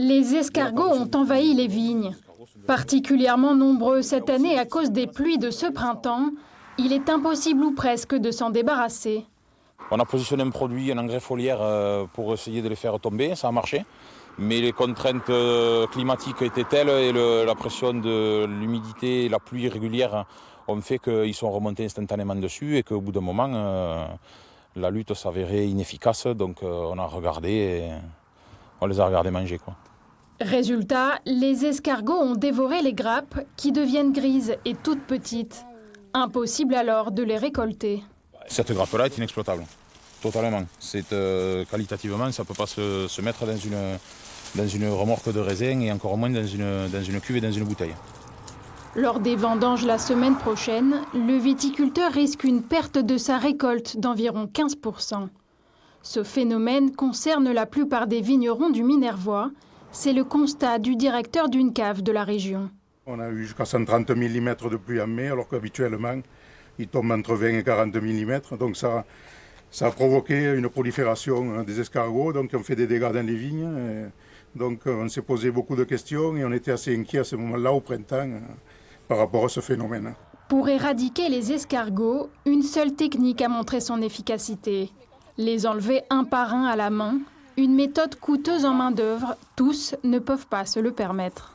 Les escargots ont envahi les vignes. Particulièrement nombreux cette année à cause des pluies de ce printemps, il est impossible ou presque de s'en débarrasser. On a positionné un produit, un engrais foliaire pour essayer de les faire tomber, ça a marché. Mais les contraintes climatiques étaient telles et la pression de l'humidité et la pluie régulière ont fait qu'ils sont remontés instantanément dessus et qu'au bout d'un moment, la lutte s'avérait inefficace. Donc on a regardé et on les a regardés manger, quoi. Résultat, les escargots ont dévoré les grappes qui deviennent grises et toutes petites. Impossible alors de les récolter. Cette grappe-là est inexploitable, totalement. Qualitativement, ça ne peut pas se mettre dans une remorque de raisin et encore moins dans une cuve et dans une bouteille. Lors des vendanges la semaine prochaine, le viticulteur risque une perte de sa récolte d'environ 15%. Ce phénomène concerne la plupart des vignerons du Minervois. C'est le constat du directeur d'une cave de la région. On a eu jusqu'à 130 mm de pluie en mai, alors qu'habituellement, il tombe entre 20 et 40 mm. Donc ça a provoqué une prolifération des escargots, donc on fait des dégâts dans les vignes. Donc on s'est posé beaucoup de questions et on était assez inquiets à ce moment-là, au printemps, par rapport à ce phénomène. Pour éradiquer les escargots, une seule technique a montré son efficacité. Les enlever un par un à la main, une méthode coûteuse en main-d'œuvre, tous ne peuvent pas se le permettre.